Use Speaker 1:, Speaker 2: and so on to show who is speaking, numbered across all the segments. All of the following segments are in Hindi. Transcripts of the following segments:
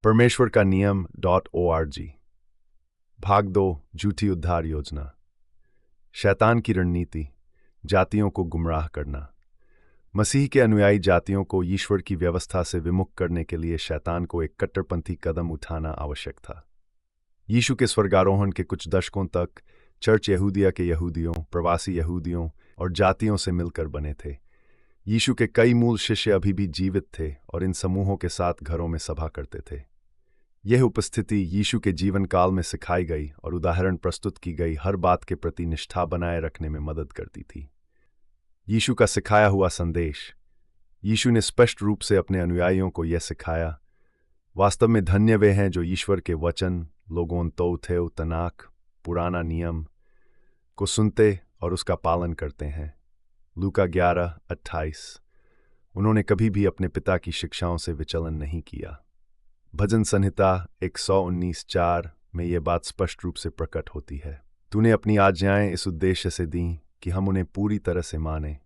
Speaker 1: परमेश्वर का नियम .org। भाग 2 झूठी उद्धार योजना। शैतान की रणनीति, जातियों को गुमराह करना। मसीह के अनुयायी जातियों को ईश्वर की व्यवस्था से विमुख करने के लिए शैतान को एक कट्टरपंथी कदम उठाना आवश्यक था। यीशु के स्वर्गारोहण के कुछ दशकों तक चर्च यहूदिया के यहूदियों, प्रवासी यहूदियों और जातियों से मिलकर बने थे। यीशु के कई मूल शिष्य अभी भी जीवित थे और इन समूहों के साथ घरों में सभा करते थे। यह उपस्थिति यीशु के जीवन काल में सिखाई गई और उदाहरण प्रस्तुत की गई हर बात के प्रति निष्ठा बनाए रखने में मदद करती थी। यीशु का सिखाया हुआ संदेश। यीशु ने स्पष्ट रूप से अपने अनुयायियों को यह सिखाया, वास्तव में धन्य वे हैं जो ईश्वर के वचन लोगों तो तनाक पुराना नियम को सुनते और उसका पालन करते हैं। लूका 11:28। उन्होंने कभी भी अपने पिता की शिक्षाओं से विचलन नहीं किया। भजन संहिता 119:4 में यह बात स्पष्ट रूप से प्रकट होती है, तूने अपनी आज्ञाएं इस उद्देश्य से दी कि हम उन्हें पूरी तरह से माने।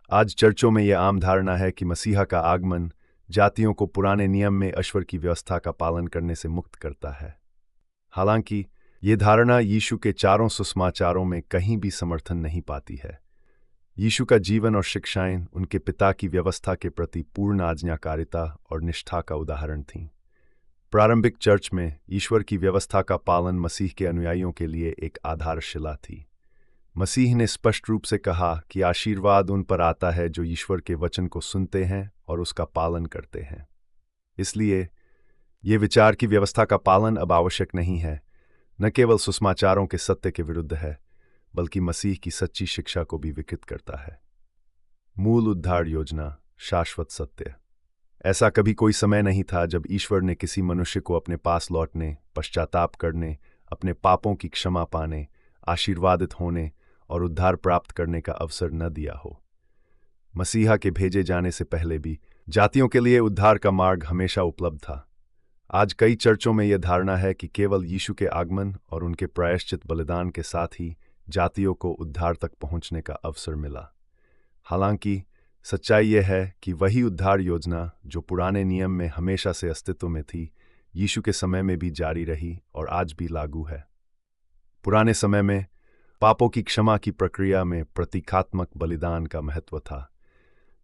Speaker 1: आज चर्चों में यह आम धारणा है कि मसीहा का आगमन जातियों को पुराने नियम में ईश्वर की व्यवस्था का पालन करने से मुक्त करता है। हालांकि यह धारणा यीशु के चारों सुसमाचारों में कहीं भी समर्थन नहीं पाती है। यीशु का जीवन और शिक्षाएं उनके पिता की व्यवस्था के प्रति पूर्ण आज्ञाकारिता और निष्ठा का उदाहरण थीं। प्रारंभिक चर्च में ईश्वर की व्यवस्था का पालन मसीह के अनुयायियों के लिए एक आधारशिला थी। मसीह ने स्पष्ट रूप से कहा कि आशीर्वाद उन पर आता है जो ईश्वर के वचन को सुनते हैं और उसका पालन करते हैं। इसलिए ये विचार की व्यवस्था का पालन अब आवश्यक नहीं है, न केवल सुसमाचारों के सत्य के विरुद्ध है, बल्कि मसीह की सच्ची शिक्षा को भी विकृत करता है। मूल उद्धार योजना, शाश्वत सत्य। ऐसा कभी कोई समय नहीं था जब ईश्वर ने किसी मनुष्य को अपने पास लौटने, पश्चाताप करने, अपने पापों की क्षमा पाने, आशीर्वादित होने और उद्धार प्राप्त करने का अवसर न दिया हो। मसीहा के भेजे जाने से पहले भी जातियों के लिए उद्धार का मार्ग हमेशा उपलब्ध था। आज कई चर्चों में यह धारणा है कि केवल यीशु के आगमन और उनके प्रायश्चित बलिदान के साथ ही जातियों को उद्धार तक पहुंचने का अवसर मिला। हालांकि सच्चाई यह है कि वही उद्धार योजना जो पुराने नियम में हमेशा से अस्तित्व में थी, यीशु के समय में भी जारी रही और आज भी लागू है। पुराने समय में पापों की क्षमा की प्रक्रिया में प्रतीकात्मक बलिदान का महत्व था,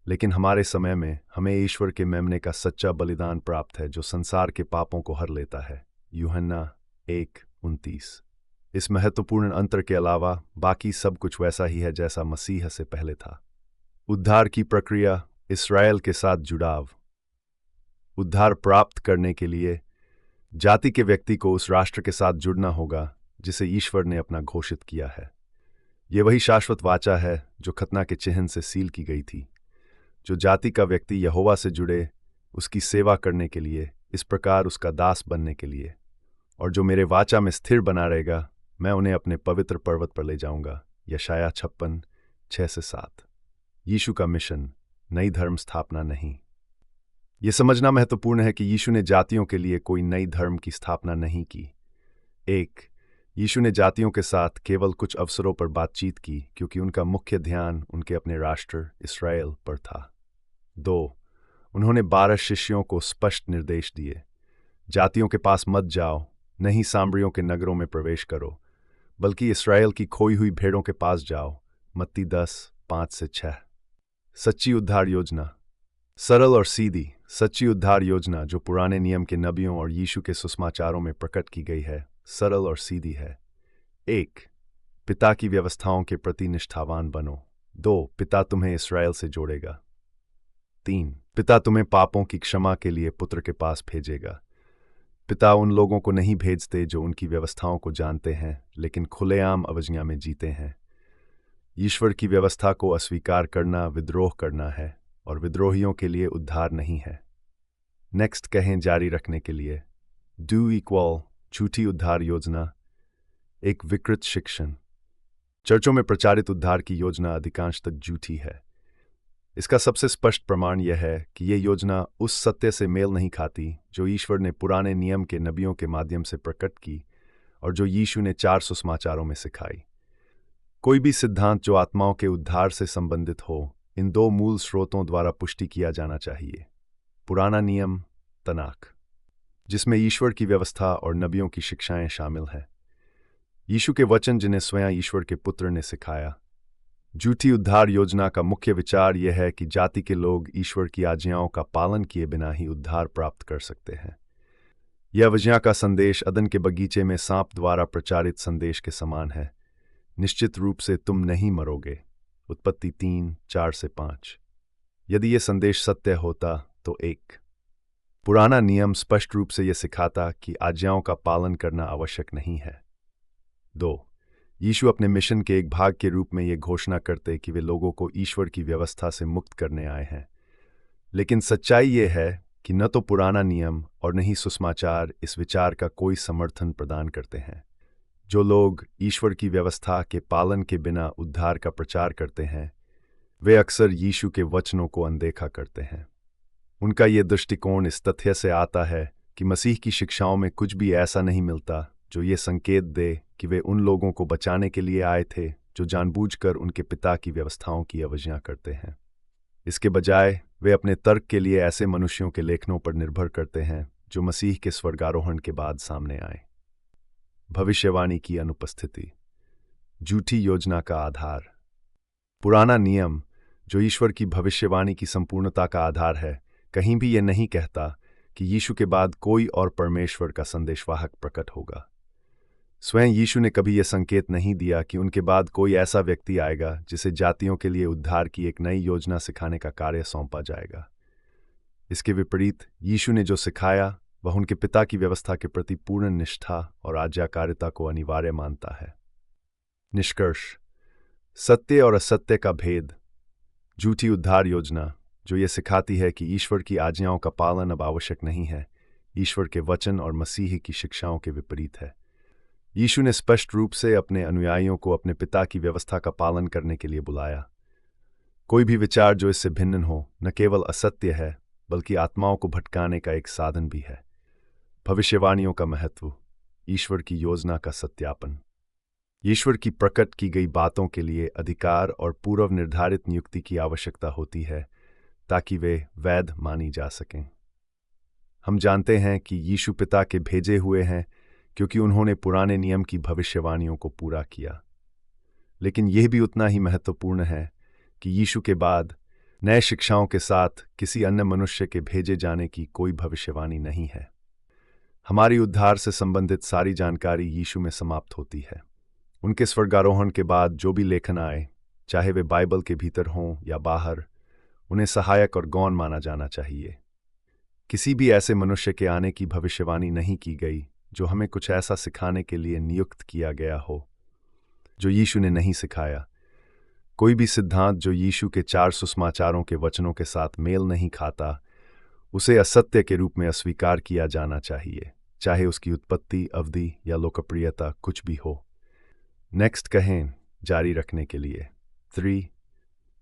Speaker 1: लेकिन हमारे समय में हमें ईश्वर के मेमने का सच्चा बलिदान प्राप्त है जो संसार के पापों को हर लेता है। यूहन्ना 1:29। इस महत्वपूर्ण अंतर के अलावा बाकी सब कुछ वैसा ही है जैसा मसीह से पहले था। उद्धार की प्रक्रिया, इस्राएल के साथ जुड़ाव। उद्धार प्राप्त करने के लिए जाति के व्यक्ति को उस राष्ट्र के साथ जुड़ना होगा जिसे ईश्वर ने अपना घोषित किया है। यह वही शाश्वत वाचा है जो खतना के चिन्ह से सील की गई थी। जो जाति का व्यक्ति यहोवा से जुड़े उसकी सेवा करने के लिए, इस प्रकार उसका दास बनने के लिए, और जो मेरे वाचा में स्थिर बना रहेगा, मैं उन्हें अपने पवित्र पर्वत पर ले जाऊंगा। यशायाह 56:6-7। यीशु का मिशन, नई धर्म स्थापना नहीं। यह समझना महत्वपूर्ण है कि यीशु ने जातियों के लिए कोई नई धर्म की स्थापना नहीं की। 1. यीशु ने जातियों के साथ केवल कुछ अवसरों पर बातचीत की क्योंकि उनका मुख्य ध्यान उनके अपने राष्ट्र इस्राएल पर था। 2. उन्होंने 12 शिष्यों को स्पष्ट निर्देश दिए, जातियों के पास मत जाओ, नहीं सामरियों के नगरों में प्रवेश करो, बल्कि इस्राएल की खोई हुई भेड़ों के पास जाओ। मत्ती 10:5-6। सच्ची उद्धार योजना, सरल और सीधी। सच्ची उद्धार योजना जो पुराने नियम के नबियों और यीशु के सुसमाचारों में प्रकट की गई है, सरल और सीधी है। 1. पिता की व्यवस्थाओं के प्रति निष्ठावान बनो। 2. पिता तुम्हें इस्राएल से जोड़ेगा। 3. पिता तुम्हें पापों की क्षमा के लिए पुत्र के पास भेजेगा। पिता उन लोगों को नहीं भेजते जो उनकी व्यवस्थाओं को जानते हैं लेकिन खुलेआम अवज्ञा में जीते हैं। ईश्वर की व्यवस्था को अस्वीकार करना विद्रोह करना है और विद्रोहियों के लिए उद्धार नहीं है। नेक्स्ट कहें जारी रखने के लिए। डू इक्वल झूठी उद्धार योजना, एक विकृत शिक्षण। चर्चों में प्रचारित उद्धार की योजना अधिकांश तक झूठी है। इसका सबसे स्पष्ट प्रमाण यह है कि यह योजना उस सत्य से मेल नहीं खाती जो ईश्वर ने पुराने नियम के नबियों के माध्यम से प्रकट की और जो यीशु ने 4 सुसमाचारों में सिखाई। कोई भी सिद्धांत जो आत्माओं के उद्धार से संबंधित हो, इन 2 मूल स्रोतों द्वारा पुष्टि किया जाना चाहिए। पुराना नियम, तनाक। जिसमें ईश्वर की व्यवस्था और नबियों की शिक्षाएं शामिल हैं। यीशु के वचन जिन्हें स्वयं ईश्वर के पुत्र ने सिखाया। झूठी उद्धार योजना का मुख्य विचार यह है कि जाति के लोग ईश्वर की आज्ञाओं का पालन किए बिना ही उद्धार प्राप्त कर सकते हैं। यह अविज्ञा का संदेश अदन के बगीचे में सांप द्वारा प्रचारित संदेश के समान है। निश्चित रूप से तुम नहीं मरोगे, उत्पत्ति 3:4-5। यदि यह संदेश सत्य होता तो पुराना नियम स्पष्ट रूप से यह सिखाता कि आज्ञाओं का पालन करना आवश्यक नहीं है। 2. यीशु अपने मिशन के एक भाग के रूप में यह घोषणा करते कि वे लोगों को ईश्वर की व्यवस्था से मुक्त करने आए हैं। लेकिन सच्चाई यह है कि न तो पुराना नियम और न ही सुसमाचार इस विचार का कोई समर्थन प्रदान करते हैं। जो लोग ईश्वर की व्यवस्था के पालन के बिना उद्धार का प्रचार करते हैं, वे अक्सर यीशु के वचनों को अनदेखा करते हैं। उनका यह दृष्टिकोण इस तथ्य से आता है कि मसीह की शिक्षाओं में कुछ भी ऐसा नहीं मिलता जो ये संकेत दे कि वे उन लोगों को बचाने के लिए आए थे जो जानबूझकर उनके पिता की व्यवस्थाओं की अवज्ञा करते हैं। इसके बजाय वे अपने तर्क के लिए ऐसे मनुष्यों के लेखनों पर निर्भर करते हैं जो मसीह के स्वर्गारोहण के बाद सामने आए। भविष्यवाणी की अनुपस्थिति। झूठी योजना का आधार। पुराना नियम, जो ईश्वर की भविष्यवाणी की संपूर्णता का आधार है, कहीं भी यह नहीं कहता कि यीशु के बाद कोई और परमेश्वर का संदेशवाहक प्रकट होगा। स्वयं यीशु ने कभी यह संकेत नहीं दिया कि उनके बाद कोई ऐसा व्यक्ति आएगा जिसे जातियों के लिए उद्धार की एक नई योजना सिखाने का कार्य सौंपा जाएगा। इसके विपरीत यीशु ने जो सिखाया वह उनके पिता की व्यवस्था के प्रति पूर्ण निष्ठा और आज्ञाकारिता को अनिवार्य मानता है। निष्कर्ष: सत्य और असत्य का भेद। झूठी उद्धार योजना, जो ये सिखाती है कि ईश्वर की आज्ञाओं का पालन अब आवश्यक नहीं है, ईश्वर के वचन और मसीह की शिक्षाओं के विपरीत है। यीशु ने स्पष्ट रूप से अपने अनुयायियों को अपने पिता की व्यवस्था का पालन करने के लिए बुलाया। कोई भी विचार जो इससे भिन्न हो न केवल असत्य है बल्कि आत्माओं को भटकाने का एक साधन भी है। भविष्यवाणियों का महत्व। ईश्वर की योजना का सत्यापन। ईश्वर की प्रकट की गई बातों के लिए अधिकार और पूर्व निर्धारित नियुक्ति की आवश्यकता होती है ताकि वे वैध मानी जा सकें। हम जानते हैं कि यीशु पिता के भेजे हुए हैं क्योंकि उन्होंने पुराने नियम की भविष्यवाणियों को पूरा किया। लेकिन यह भी उतना ही महत्वपूर्ण है कि यीशु के बाद नए शिक्षाओं के साथ किसी अन्य मनुष्य के भेजे जाने की कोई भविष्यवाणी नहीं है। हमारी उद्धार से संबंधित सारी जानकारी यीशु में समाप्त होती है। उनके स्वर्गारोहण के बाद जो भी लेखन आए, चाहे वे बाइबल के भीतर हों या बाहर, उन्हें सहायक और गौण माना जाना चाहिए। किसी भी ऐसे मनुष्य के आने की भविष्यवाणी नहीं की गई जो हमें कुछ ऐसा सिखाने के लिए नियुक्त किया गया हो जो यीशु ने नहीं सिखाया। कोई भी सिद्धांत जो यीशु के 4 सुसमाचारों के वचनों के साथ मेल नहीं खाता, उसे असत्य के रूप में अस्वीकार किया जाना चाहिए, चाहे उसकी उत्पत्ति, अवधि या लोकप्रियता कुछ भी हो। नेक्स्ट कहें जारी रखने के लिए। 3.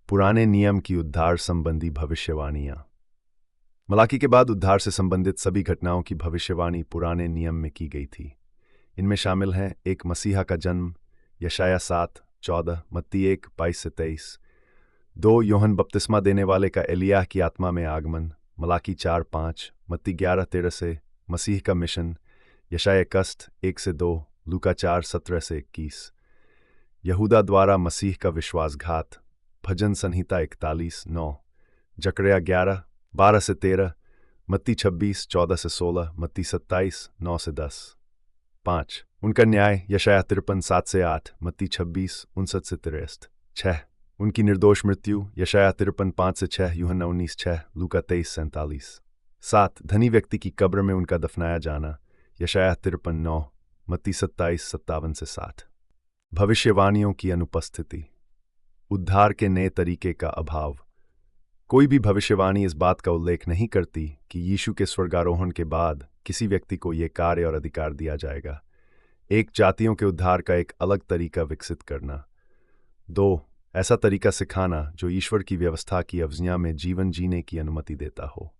Speaker 1: पुराने नियम की उद्धार संबंधी भविष्यवाणियां। मलाकी के बाद उद्धार से संबंधित सभी घटनाओं की भविष्यवाणी पुराने नियम में की गई थी। इनमें शामिल हैं: 1. मसीहा का जन्म, यशाया 7:14, मत्ती 1:22-23। 2. यूहन्ना बपतिस्मा देने वाले का एलिय्याह की आत्मा में आगमन, मलाकी 4:5, मत्ती 11:13 से। मसीह का मिशन, यशाया 1:1-2, लूका 4:17-21। यहूदा द्वारा मसीह का विश्वासघात, भजन संहिता 41:9, जकरिया 11:12-13, मत्ती 26:14-16, मत्ती 27:9-10। 5. उनका न्याय, यशाया 53:7-8, मत्ती 26:59-63। 6. उनकी निर्दोष मृत्यु, यशाया 53:5-6, यूहन्ना 19:6, लूका 23:47। 7. धनी व्यक्ति की कब्र में उनका दफनाया जाना, यशाया 53:9, मत्ती 27:57-60। भविष्यवाणियों की अनुपस्थिति। उद्धार के नए तरीके का अभाव। कोई भी भविष्यवाणी इस बात का उल्लेख नहीं करती कि यीशु के स्वर्गारोहण के बाद किसी व्यक्ति को यह कार्य और अधिकार दिया जाएगा। 1. जातियों के उद्धार का एक अलग तरीका विकसित करना। 2. ऐसा तरीका सिखाना जो ईश्वर की व्यवस्था की अवज्ञा में जीवन जीने की अनुमति देता हो।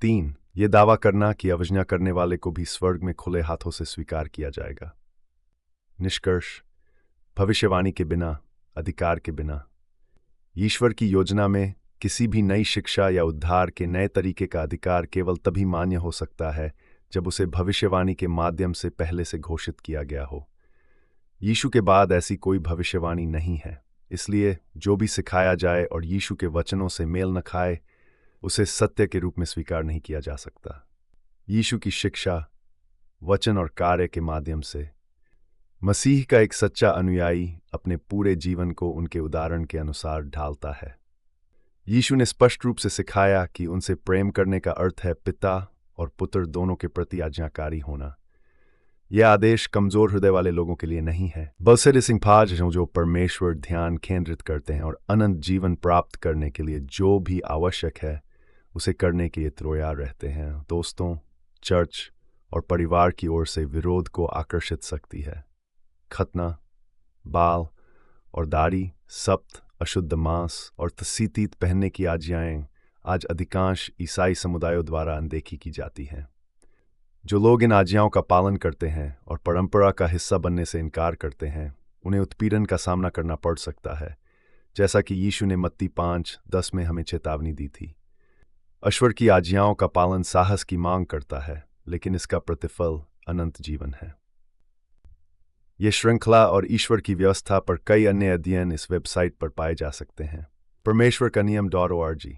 Speaker 1: 3. यह दावा करना कि अवज्ञा करने वाले को भी स्वर्ग में खुले हाथों से स्वीकार किया जाएगा। निष्कर्ष: भविष्यवाणी के बिना, अधिकार के बिना। ईश्वर की योजना में किसी भी नई शिक्षा या उद्धार के नए तरीके का अधिकार केवल तभी मान्य हो सकता है जब उसे भविष्यवाणी के माध्यम से पहले से घोषित किया गया हो। यीशु के बाद ऐसी कोई भविष्यवाणी नहीं है, इसलिए जो भी सिखाया जाए और यीशु के वचनों से मेल न खाए, उसे सत्य के रूप में स्वीकार नहीं किया जा सकता। यीशु की शिक्षा, वचन और कार्य के माध्यम से मसीह का एक सच्चा अनुयायी अपने पूरे जीवन को उनके उदाहरण के अनुसार ढालता है। यीशु ने स्पष्ट रूप से सिखाया कि उनसे प्रेम करने का अर्थ है पिता और पुत्र दोनों के प्रति आज्ञाकारी होना। यह आदेश कमजोर हृदय वाले लोगों के लिए नहीं है, बल्कि सिंहाज जो परमेश्वर ध्यान केंद्रित करते हैं और अनंत जीवन प्राप्त करने के लिए जो भी आवश्यक है उसे करने के लिए तैयार रहते हैं। दोस्तों, चर्च और परिवार की ओर से विरोध को आकर्षित सकती है। खतना, बाल और दाढ़ी, सप्त, अशुद्ध मांस और तसीतीत पहनने की आज्ञाएं आज अधिकांश ईसाई समुदायों द्वारा अनदेखी की जाती हैं। जो लोग इन आज्ञाओं का पालन करते हैं और परंपरा का हिस्सा बनने से इनकार करते हैं, उन्हें उत्पीड़न का सामना करना पड़ सकता है, जैसा कि यीशु ने मत्ती 5:10 में हमें चेतावनी दी थी। ईश्वर की आज्ञाओं का पालन साहस की मांग करता है, लेकिन इसका प्रतिफल अनंत जीवन है। ये श्रृंखला और ईश्वर की व्यवस्था पर कई अन्य अध्ययन इस वेबसाइट पर पाए जा सकते हैं। परमेश्वर का नियम.org